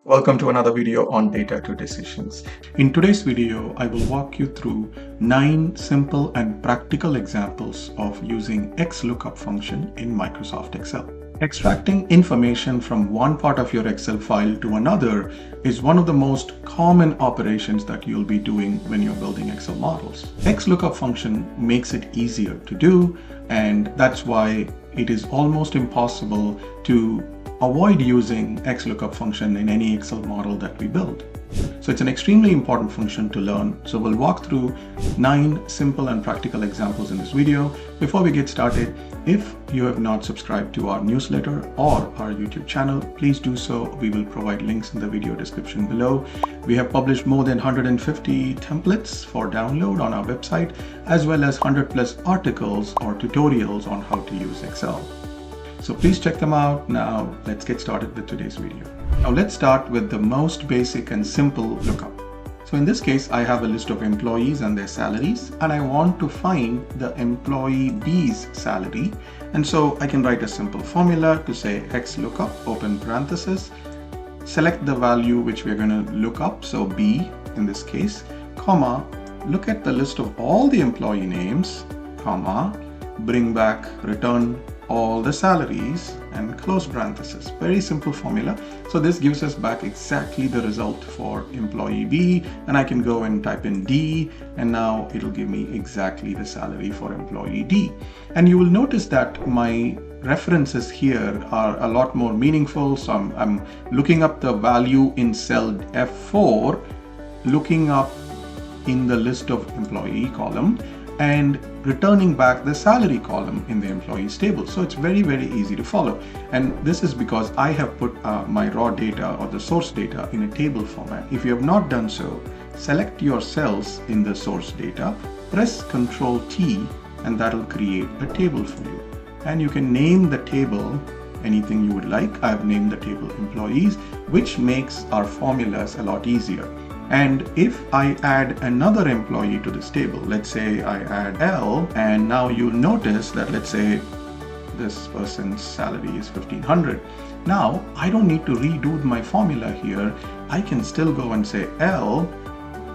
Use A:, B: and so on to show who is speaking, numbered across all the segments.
A: Welcome to another video on data to decisions. In today's video, I will walk you through 9 simple and practical examples of using XLOOKUP function in Microsoft Excel. Extracting information from one part of your Excel file to another is one of the most common operations that you'll be doing when you're building Excel models. XLOOKUP function makes it easier to do, and that's why it is almost impossible to avoid using XLOOKUP function in any Excel model that we build. So it's an extremely important function to learn. So we'll walk through 9 simple and practical examples in this video. Before we get started, if you have not subscribed to our newsletter or our YouTube channel, please do so. We will provide links in the video description below. We have published more than 150 templates for download on our website, as well as 100+ articles or tutorials on how to use Excel. So please check them out. Now let's get started with today's video. Now let's start with the most basic and simple lookup. So in this case, I have a list of employees and their salaries, and I want to find the employee B's salary. And so I can write a simple formula to say XLOOKUP, open parenthesis, select the value which we're going to look up, so B in this case, comma, look at the list of all the employee names, comma, bring back, return all the salaries, and close parenthesis. Very simple formula. So this gives us back exactly the result for employee B, and I can go and type in D, and now it'll give me exactly the salary for employee D. And you will notice that my references here are a lot more meaningful. So I'm looking up the value in cell F4, looking up in the list of employee column, and returning back the salary column in the employees table. So it's very, very easy to follow. And this is because I have put my raw data or the source data in a table format. If you have not done so, select your cells in the source data, press Ctrl T, and that'll create a table for you. And you can name the table anything you would like. I've named the table employees, which makes our formulas a lot easier. And if I add another employee to this table, let's say I add L, and now you'll notice that, let's say this person's salary is 1500. Now I don't need to redo my formula here. I can still go and say L,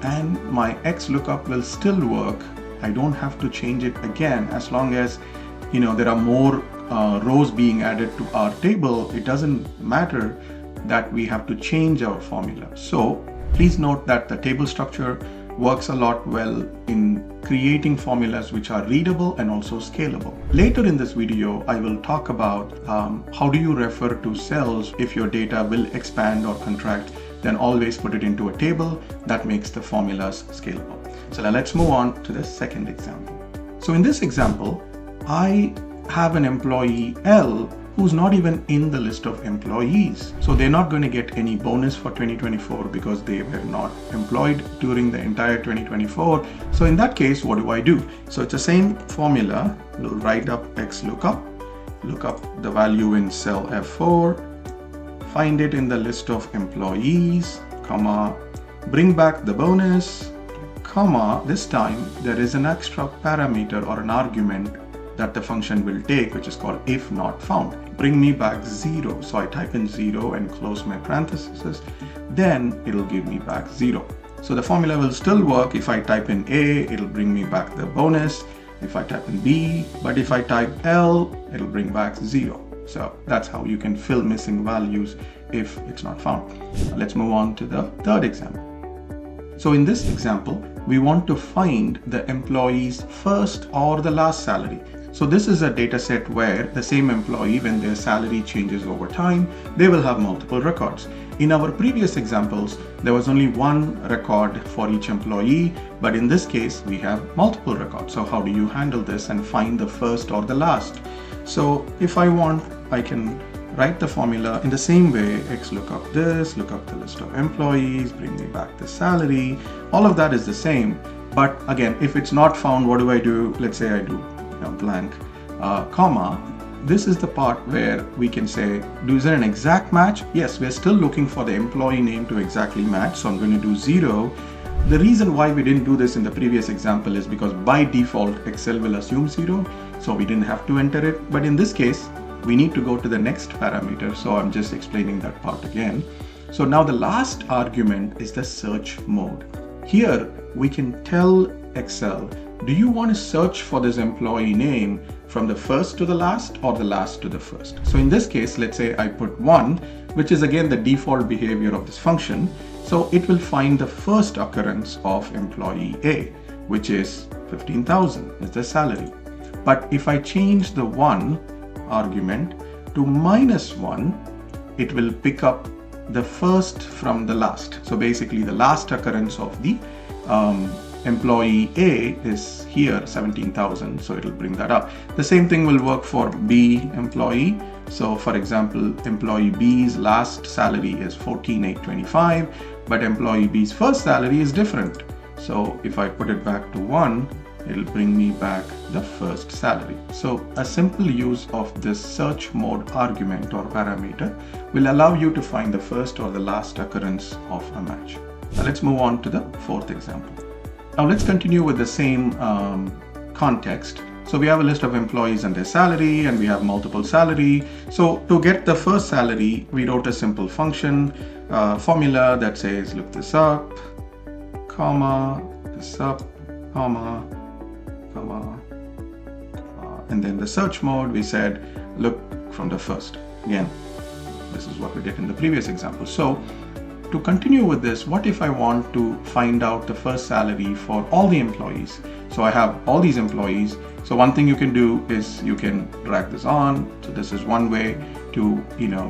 A: and my XLOOKUP will still work. I don't have to change it again. As long as there are more rows being added to our table, it doesn't matter that we have to change our formula. So please note that the table structure works a lot well in creating formulas which are readable and also scalable. Later in this video, I will talk about how do you refer to cells if your data will expand or contract. Then always put it into a table. That makes the formulas scalable. So now let's move on to the second example. So in this example, I have an employee L who's not even in the list of employees. So they're not going to get any bonus for 2024 because they were not employed during the entire 2024. So in that case, what do? So it's the same formula. We'll write up XLOOKUP, look up the value in cell F4, find it in the list of employees, comma, bring back the bonus, comma, this time there is an extra parameter or an argument that the function will take, which is called if not found. Bring me back 0. So I type in 0 and close my parentheses. Then it'll give me back 0. So the formula will still work. If I type in A, it'll bring me back the bonus. If I type in B, but if I type L, it'll bring back 0. So that's how you can fill missing values if it's not found. Let's move on to the third example. So in this example, we want to find the employee's first or the last salary. So this is a data set where the same employee, when their salary changes over time, they will have multiple records. In our previous examples, there was only one record for each employee, but in this case, we have multiple records. So how do you handle this and find the first or the last? So if I want, I can write the formula in the same way. XLOOKUP this, look up the list of employees, bring me back the salary. All of that is the same. But again, if it's not found, what do? Let's say I do blank, comma. This is the part where we can say, is there an exact match? Yes, we're still looking for the employee name to exactly match. So I'm going to do 0. The reason why we didn't do this in the previous example is because by default, Excel will assume 0. So we didn't have to enter it. But in this case, we need to go to the next parameter. So I'm just explaining that part again. So now the last argument is the search mode. Here we can tell Excel, do you want to search for this employee name from the first to the last or the last to the first? So in this case, let's say I put 1, which is again the default behavior of this function. So it will find the first occurrence of employee A, which is 15,000 is the salary. But if I change the 1 argument to -1, it will pick up the first from the last. So basically the last occurrence of the employee A is here 17,000, so it'll bring that up. The same thing will work for B employee. So for example, employee B's last salary is 14,825, but employee B's first salary is different. So if I put it back to 1, it'll bring me back the first salary. So a simple use of this search mode argument or parameter will allow you to find the first or the last occurrence of a match. Now let's move on to the fourth example. Now let's continue with the same context. So we have a list of employees and their salary, and we have multiple salary. So to get the first salary, we wrote a simple function formula that says look this up, comma, this up, comma, and then the search mode, we said look from the first. Again, this is what we did in the previous example. So to continue with this, what if I want to find out the first salary for all the employees? So I have all these employees. So one thing you can do is you can drag this on. So this is one way to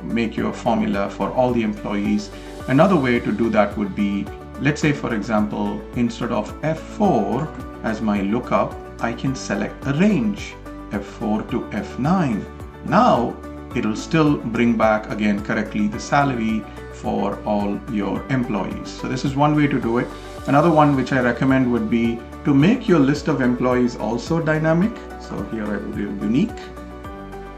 A: make your formula for all the employees. Another way to do that would be, let's say for example, instead of F4 as my lookup, I can select a range, F4 to F9. Now it'll still bring back again correctly the salary for all your employees. So this is one way to do it. Another one which I recommend would be to make your list of employees also dynamic. So here I will do unique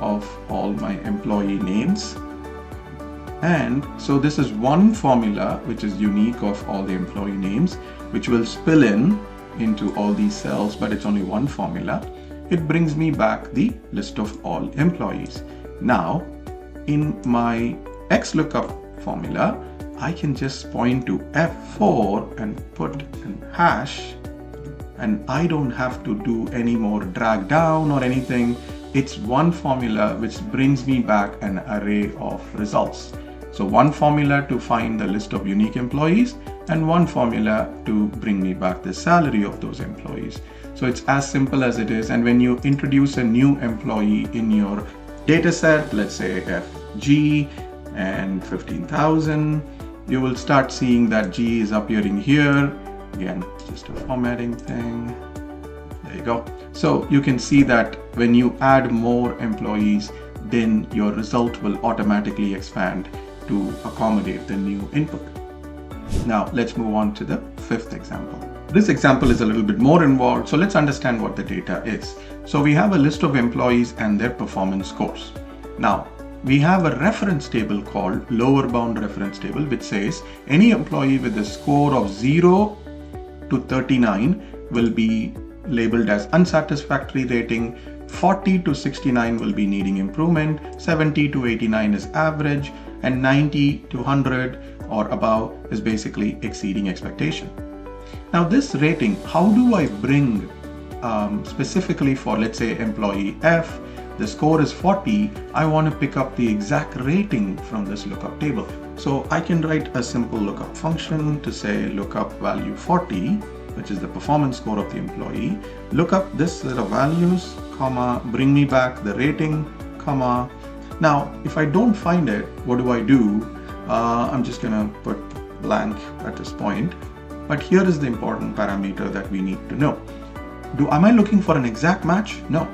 A: of all my employee names. And so this is one formula which is unique of all the employee names, which will spill into all these cells, but it's only one formula. It brings me back the list of all employees. Now in my XLOOKUP formula, I can just point to F4 and put an hash, and I don't have to do any more drag down or anything. It's one formula which brings me back an array of results. So one formula to find the list of unique employees and one formula to bring me back the salary of those employees. So it's as simple as it is. And when you introduce a new employee in your data set, let's say FG and 15,000, you will start seeing that G is appearing here. Again, it's just a formatting thing. There you go. So you can see that when you add more employees, then your result will automatically expand to accommodate the new input. Now let's move on to the fifth example. This example is a little bit more involved, so let's understand what the data is. So we have a list of employees and their performance scores. Now we have a reference table called lower bound reference table, which says any employee with a score of 0 to 39 will be labeled as unsatisfactory rating, 40 to 69 will be needing improvement, 70 to 89 is average, and 90 to 100 or above is basically exceeding expectation. Now this rating, how do I bring specifically for, let's say, employee F, the score is 40, I want to pick up the exact rating from this lookup table. So I can write a simple lookup function to say lookup value 40, which is the performance score of the employee, look up this set of values, comma, bring me back the rating, comma. Now, if I don't find it, what do? I'm just gonna put blank at this point. But here is the important parameter that we need to know. Am I looking for an exact match? No.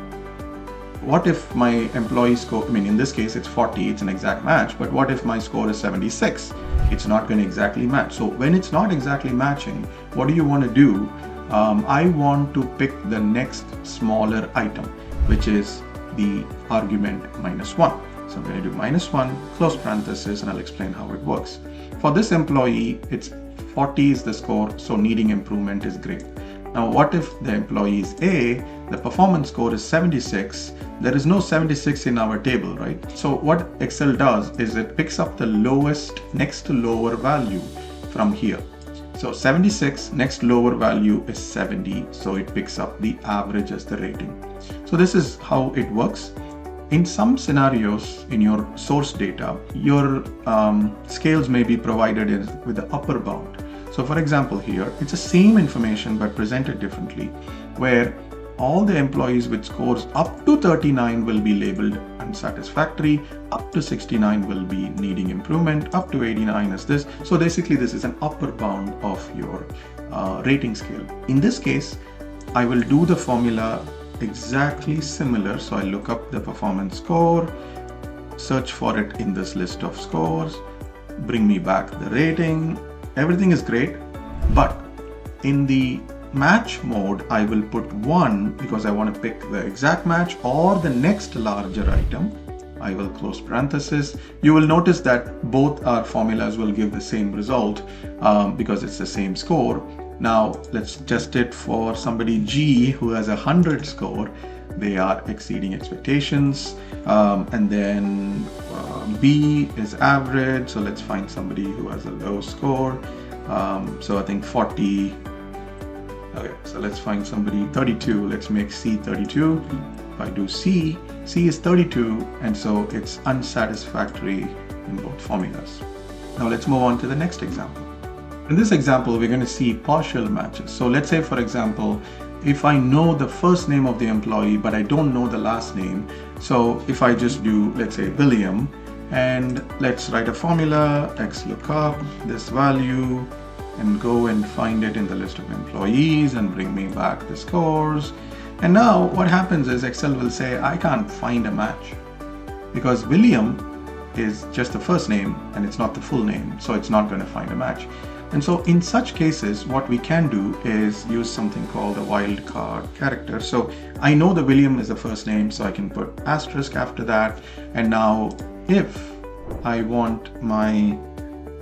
A: What if my employee score, in this case it's 40, it's an exact match, but what if my score is 76? It's not going to exactly match. So when it's not exactly matching, what do you want to do? I want to pick the next smaller item, which is the argument -1. So I'm going to do -1, close parenthesis, and I'll explain how it works. For this employee, it's 40 is the score, so needing improvement is great. Now, what if the employee is A, the performance score is 76, there is no 76 in our table, right? So what Excel does is it picks up the lowest next to lower value from here. So 76 next lower value is 70, so it picks up the average as the rating. So this is how it works. In some scenarios in your source data, your scales may be provided with the upper bound. So for example here, it's the same information but presented differently, where all the employees with scores up to 39 will be labeled unsatisfactory, up to 69 will be needing improvement, up to 89 is this. So basically this is an upper bound of your rating scale. In this case, I will do the formula exactly similar. So I look up the performance score, search for it in this list of scores, bring me back the rating. Everything is great, but in the match mode, I will put 1 because I want to pick the exact match or the next larger item. I will close parenthesis. You will notice that both our formulas will give the same result because it's the same score. Now let's test it for somebody G who has 100 score. They are exceeding expectations. And then B is average. So let's find somebody who has a low score. So I think 40. Okay, so let's find somebody 32. Let's make C 32. If I do C is 32, and so it's unsatisfactory in both formulas. Now let's move on to the next example. In this example, we're going to see partial matches. So let's say, for example, if I know the first name of the employee, but I don't know the last name. So if I just do, let's say, William, and let's write a formula, XLOOKUP, this value, and go and find it in the list of employees and bring me back the scores. And now what happens is Excel will say, I can't find a match because William is just the first name and it's not the full name. So it's not going to find a match. And so in such cases, what we can do is use something called a wildcard character. So I know the William is the first name, so I can put asterisk after that. And now if I want my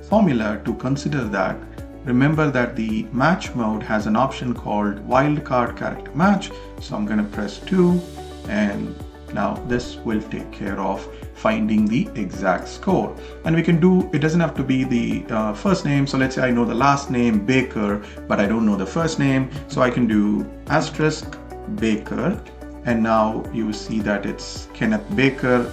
A: formula to consider that, remember that the match mode has an option called wildcard character match. So I'm going to press 2, and now this will take care of finding the exact score. And we can do, it doesn't have to be the first name. So let's say I know the last name Baker, but I don't know the first name. So I can do asterisk Baker, and now you see that it's Kenneth Baker.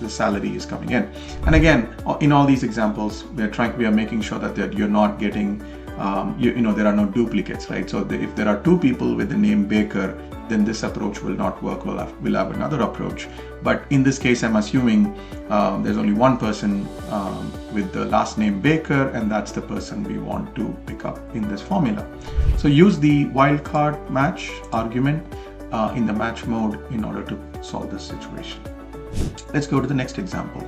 A: The salary is coming in. And again, in all these examples, we are making sure that you're not getting, there are no duplicates, right? So if there are 2 people with the name Baker, then this approach will not work. We'll have another approach. But in this case, I'm assuming there's only one person with the last name Baker, and that's the person we want to pick up in this formula. So use the wildcard match argument in the match mode in order to solve this situation. Let's go to the next example.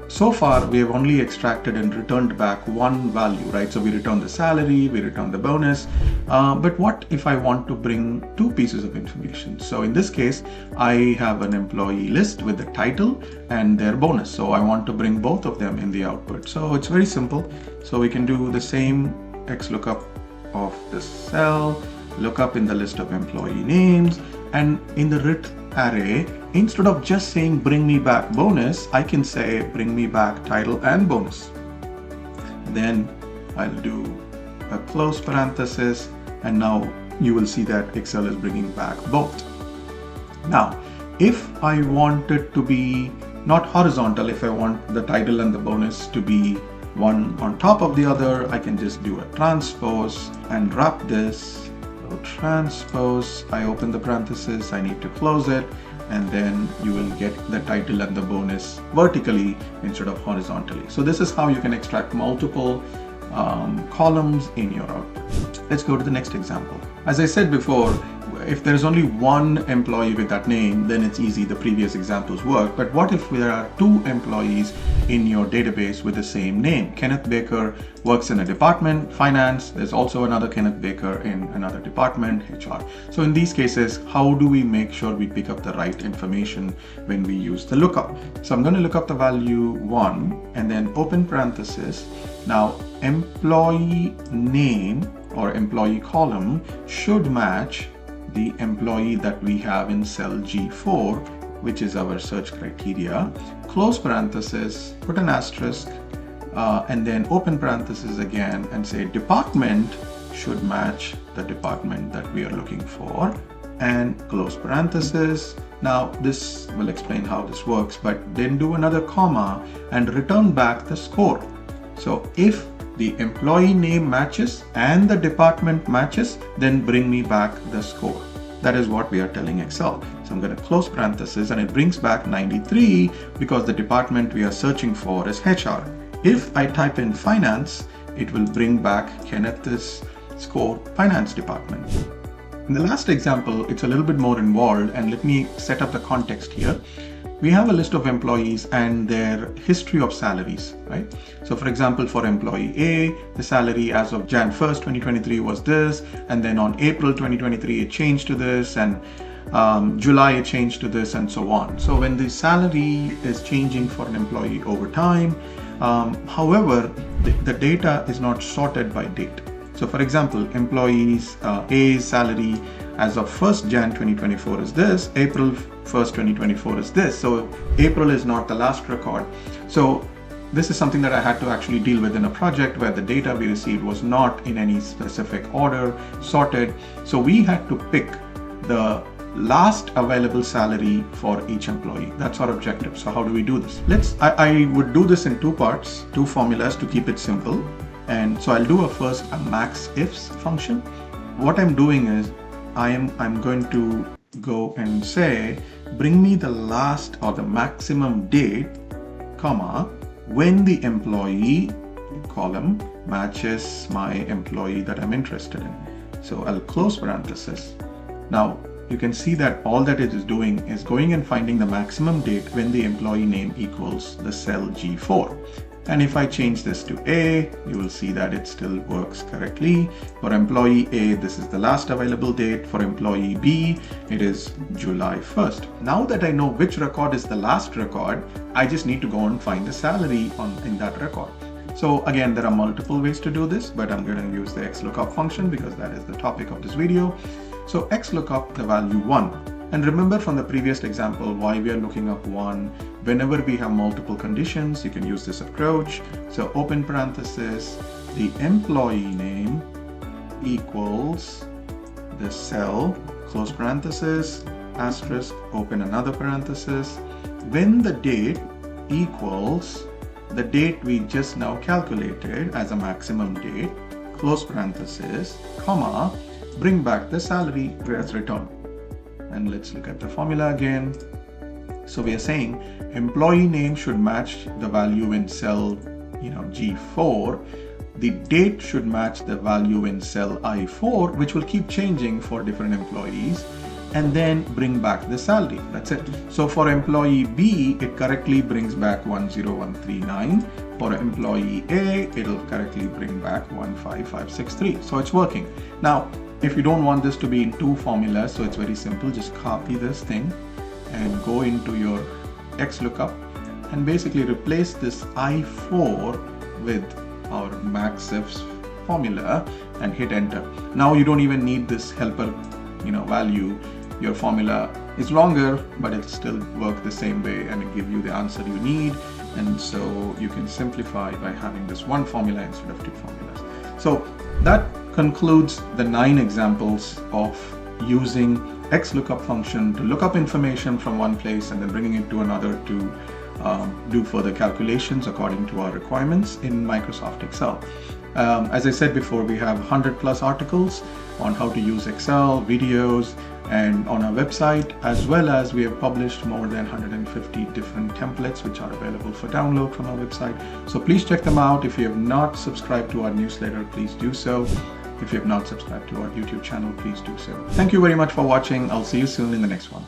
A: So far, we have only extracted and returned back one value, right? So we return the salary, we return the bonus. But what if I want to bring 2 pieces of information? So in this case, I have an employee list with the title and their bonus. So I want to bring both of them in the output. So it's very simple. So we can do the same XLOOKUP of the cell, look up in the list of employee names, and in the ret array, instead of just saying bring me back bonus, I can say bring me back title and bonus. Then I'll do a close parenthesis, and now you will see that Excel is bringing back both. Now, if I want it to be not horizontal, if I want the title and the bonus to be one on top of the other, I can just do a transpose and wrap this. So transpose, I open the parenthesis, I need to close it, and then you will get the title and the bonus vertically instead of horizontally. So this is how you can extract multiple columns in your output. Let's go to the next example. As I said before, if there's only one employee with that name, then it's easy. The previous examples work. But what if there are 2 employees in your database with the same name? Kenneth Baker works in a department, finance. There's also another Kenneth Baker in another department, HR. So in these cases, how do we make sure we pick up the right information when we use the lookup? So I'm going to look up the value 1 and then open parenthesis. Now, employee name or employee column should match the employee that we have in cell G4, which is our search criteria. Close parenthesis, put an asterisk, and then open parenthesis again and say department should match the department that we are looking for, and close parenthesis. Now this will explain how this works, but then do another comma and return back the score. So if the employee name matches and the department matches, then bring me back the score. That is what we are telling Excel. So I'm going to close parenthesis and it brings back 93 because the department we are searching for is HR. If I type in finance, it will bring back Kenneth's score, finance department. In the last example, it's a little bit more involved, and let me set up the context here. We have a list of employees and their history of salaries, right? So for example, for employee A, the salary as of Jan 1st, 2023 was this, and then on April 2023, it changed to this, and July it changed to this, and so on. So when the salary is changing for an employee over time, however, the data is not sorted by date. So for example, employees A's salary as of 1st Jan 2024 is this, April 1st 2024 is this. So April is not the last record. So this is something that I had to actually deal with in a project where the data we received was not in any specific order sorted. So we had to pick the last available salary for each employee. That's our objective. So how do we do this? I would do this in two parts, two formulas to keep it simple. And so I'll do first a max ifs function. What I'm doing is I'm going to go and say, bring me the last or the maximum date, comma, when the employee column matches my employee that I'm interested in. So I'll close parenthesis. Now you can see that all that it is doing is going and finding the maximum date when the employee name equals the cell G4. And if I change this to A, you will see that it still works correctly. For employee A, this is the last available date. For employee B, it is July 1st. Now that I know which record is the last record, I just need to go and find the salary in that record. So again, there are multiple ways to do this, but I'm going to use the XLOOKUP function because that is the topic of this video. So XLOOKUP the value 1. And remember from the previous example why we are looking up 1. Whenever we have multiple conditions, you can use this approach. So open parenthesis, the employee name equals the cell, close parenthesis, asterisk, open another parenthesis, when the date equals the date we just now calculated as a maximum date, close parenthesis, comma, bring back the salary as returned. And let's look at the formula again. So we are saying employee name should match the value in cell G4. The date should match the value in cell I4, which will keep changing for different employees, and then bring back the salary. That's it. So for employee B, it correctly brings back 10139. For employee A, it'll correctly bring back 15563. So it's working. Now, if you don't want this to be in two formulas, so it's very simple, just copy this thing and go into your XLOOKUP and basically replace this I4 with our max ifs formula and hit enter. Now you don't even need this helper value. Your formula is longer, but it'll still work the same way and it'll give you the answer you need. And so you can simplify by having this one formula instead of two formulas. So that concludes the 9 examples of using XLOOKUP function to look up information from one place and then bringing it to another to do further calculations according to our requirements in Microsoft Excel. As I said before, we have 100+ articles on how to use Excel, videos, and on our website, as well as we have published more than 150 different templates which are available for download from our website. So please check them out. If you have not subscribed to our newsletter, please do so. If you have not subscribed to our YouTube channel, please do so. Thank you very much for watching. I'll see you soon in the next one.